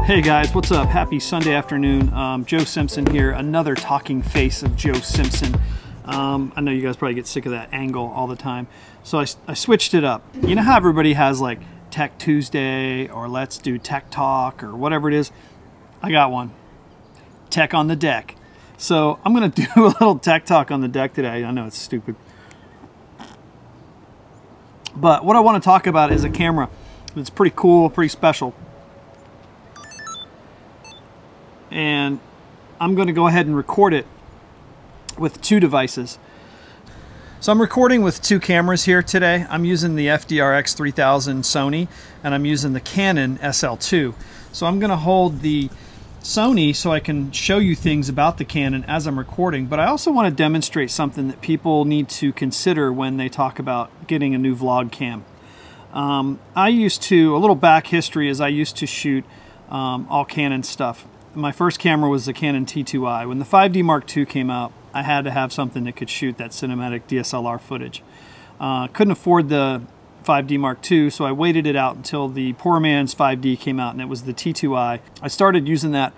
Hey guys, what's up? Happy Sunday afternoon. Joe Simpson here, another talking face of Joe Simpson. I know you guys probably get sick of that angle all the time, so I switched it up. You know how everybody has like Tech Tuesday or Let's Do Tech Talk or whatever it is? I got one. Tech on the deck. So I'm going to do a little tech talk on the deck today. I know it's stupid. But what I want to talk about is a camera that's pretty cool, pretty special. And I'm going to go ahead and record it with two devices. So I'm recording with two cameras here today. I'm using the FDR X3000 Sony, and I'm using the Canon SL2. So I'm going to hold the Sony so I can show you things about the Canon as I'm recording, but I also want to demonstrate something that people need to consider when they talk about getting a new vlog cam. I used to, a little back history is I used to shoot all Canon stuff. My first camera was the Canon T2i. When the 5D Mark II came out, I had to have something that could shoot that cinematic DSLR footage. Couldn't afford the 5D Mark II, so I waited it out until the poor man's 5D came out, and it was the T2i. I started using that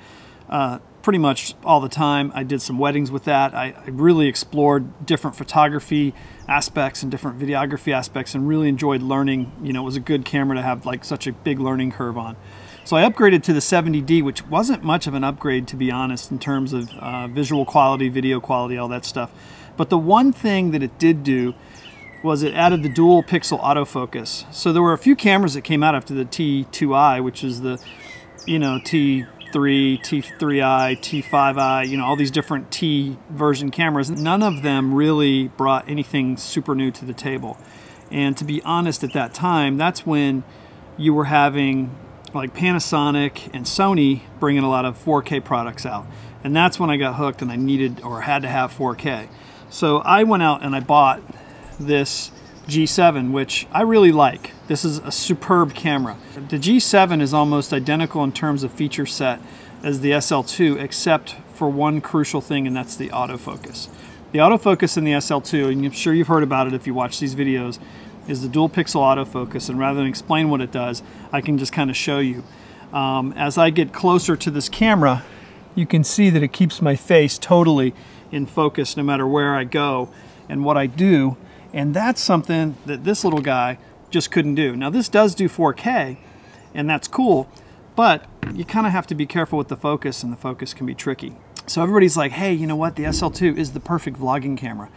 pretty much all the time. I did some weddings with that. I really explored different photography aspects and different videography aspects and really enjoyed learning. You know, it was a good camera to have like such a big learning curve on. So I upgraded to the 70D, which wasn't much of an upgrade, to be honest, in terms of visual quality, video quality, all that stuff. But the one thing that it did do was it added the dual pixel autofocus. So there were a few cameras that came out after the T2i, which is the, you know, T3, T3i, T5i, you know, all these different T version cameras. None of them really brought anything super new to the table. And to be honest, at that time, that's when you were having like Panasonic and Sony bringing a lot of 4K products out. And that's when I got hooked and I needed or had to have 4K. So I went out and I bought this G7, which I really like. This is a superb camera. The G7 is almost identical in terms of feature set as the SL2, except for one crucial thing, and that's the autofocus. The autofocus in the SL2, and I'm sure you've heard about it if you watch these videos, is the dual pixel autofocus, and rather than explain what it does, I can just kind of show you. As I get closer to this camera, you can see that it keeps my face totally in focus no matter where I go and what I do, and that's something that this little guy just couldn't do. Now this does do 4K, and that's cool, but you kind of have to be careful with the focus, and the focus can be tricky. So everybody's like, hey, you know what, the SL2 is the perfect vlogging camera.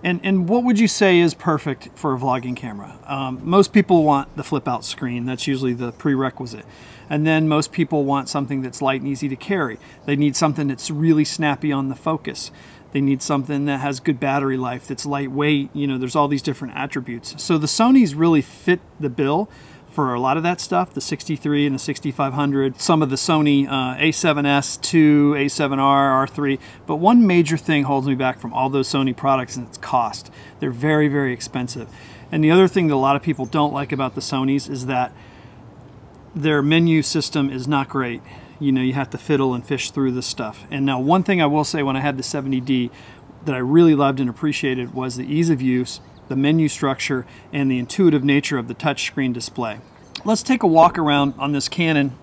And what would you say is perfect for a vlogging camera? Most people want the flip out screen. That's usually the prerequisite. And then most people want something that's light and easy to carry. They need something that's really snappy on the focus. They need something that has good battery life, that's lightweight. You know, there's all these different attributes. So the Sonys really fit the bill for a lot of that stuff, the 63 and the 6500, some of the Sony A7S II, A7R, R3. But one major thing holds me back from all those Sony products, and it's cost. They're very, very expensive. And the other thing that a lot of people don't like about the Sonys is that their menu system is not great. You know, you have to fiddle and fish through this stuff. And now one thing I will say when I had the 70D that I really loved and appreciated was the ease of use, the menu structure, and the intuitive nature of the touchscreen display. Let's take a walk around on this Canon.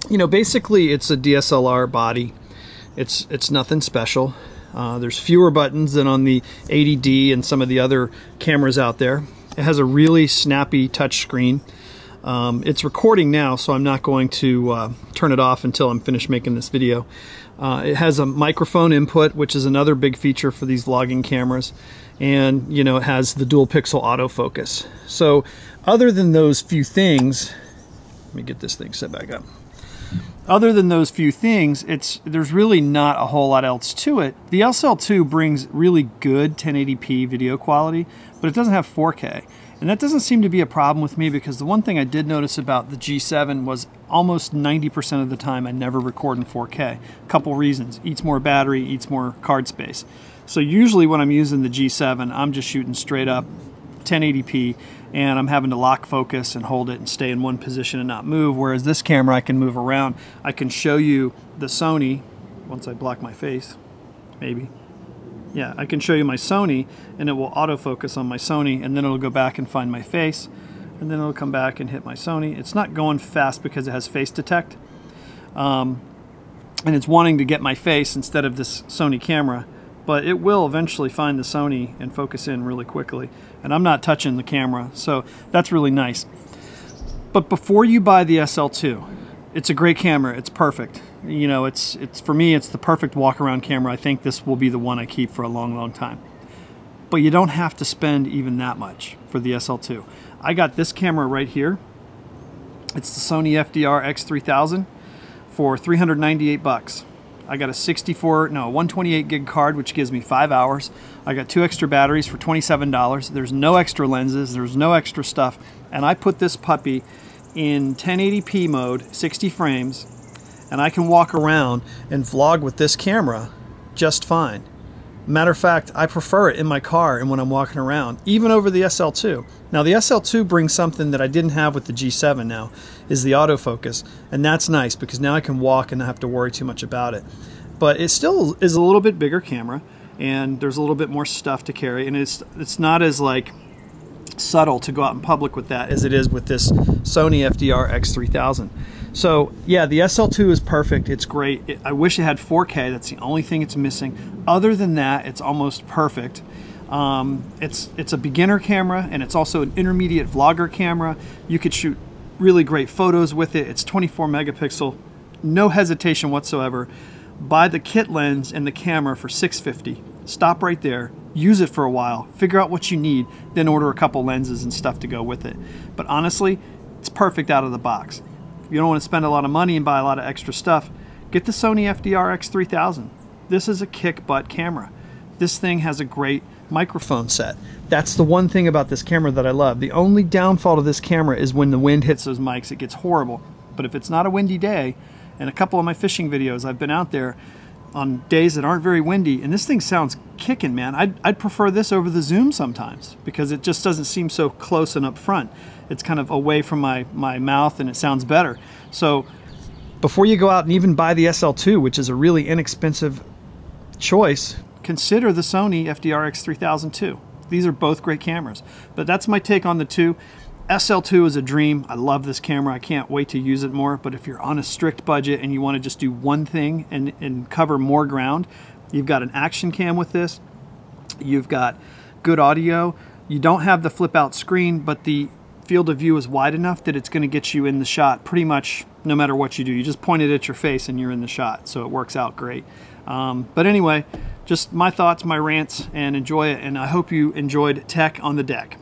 You know, basically it's a DSLR body. It's nothing special. There's fewer buttons than on the 80D and some of the other cameras out there. It has a really snappy touchscreen. It's recording now, so I'm not going to turn it off until I'm finished making this video. It has a microphone input, which is another big feature for these vlogging cameras. And, you know, it has the dual pixel autofocus. So other than those few things, let me get this thing set back up. Other than those few things, there's really not a whole lot else to it. The SL2 brings really good 1080p video quality, but it doesn't have 4K. And that doesn't seem to be a problem with me, because the one thing I did notice about the G7 was almost 90% of the time I never record in 4K. A couple reasons. Eats more battery, eats more card space. So usually when I'm using the G7, I'm just shooting straight up 1080p, and I'm having to lock focus and hold it and stay in one position and not move, whereas this camera I can move around. I can show you the Sony, once I block my face, maybe. Yeah, I can show you my Sony, and it will autofocus on my Sony, and then it'll go back and find my face, and then it'll come back and hit my Sony. It's not going fast because it has face detect, and it's wanting to get my face instead of this Sony camera, but it will eventually find the Sony and focus in really quickly, and I'm not touching the camera, so that's really nice. But before you buy the SL2, it's a great camera. It's perfect. You know, it's for me, it's the perfect walk-around camera. I think this will be the one I keep for a long, long time. But you don't have to spend even that much for the SL2. I got this camera right here. It's the Sony FDR X3000 for $398. I got a 128 gig card, which gives me 5 hours. I got 2 extra batteries for $27. There's no extra lenses. There's no extra stuff. And I put this puppy in 1080p mode, 60 frames, and I can walk around and vlog with this camera just fine. Matter of fact, I prefer it in my car and when I'm walking around, even over the SL2. Now the SL2 brings something that I didn't have with the G7 now, is the autofocus, and that's nice because now I can walk and not have to worry too much about it. But it still is a little bit bigger camera, and there's a little bit more stuff to carry, and it's not as like subtle to go out in public with that as it is with this Sony FDR X3000. So yeah, the SL2 is perfect. It's great. I wish it had 4K. That's the only thing it's missing. Other than that, it's almost perfect. It's a beginner camera, and it's also an intermediate vlogger camera. You could shoot really great photos with it. It's 24 megapixel. No hesitation whatsoever. Buy the kit lens and the camera for $650. Stop right there. Use it for a while, figure out what you need, then order a couple lenses and stuff to go with it. But honestly, it's perfect out of the box. If you don't want to spend a lot of money and buy a lot of extra stuff, get the Sony FDR X3000. This is a kick-butt camera. This thing has a great microphone set. That's the one thing about this camera that I love. The only downfall to this camera is when the wind hits those mics, it gets horrible. But if it's not a windy day, and a couple of my fishing videos, I've been out there on days that aren't very windy, and this thing sounds kicking, man. I'd prefer this over the Zoom sometimes because it just doesn't seem so close and up front. It's kind of away from my mouth, and it sounds better. So before you go out and even buy the SL2, which is a really inexpensive choice, consider the Sony FDR X3000 too. These are both great cameras. But that's my take on the two. SL2 is a dream. I love this camera. I can't wait to use it more. But if you're on a strict budget and you want to just do one thing and cover more ground, you've got an action cam with this. You've got good audio. You don't have the flip out screen, but the field of view is wide enough that it's going to get you in the shot pretty much no matter what you do. You just point it at your face and you're in the shot. So it works out great. But anyway, just my thoughts, my rants, and enjoy it. And I hope you enjoyed Tech on the Deck.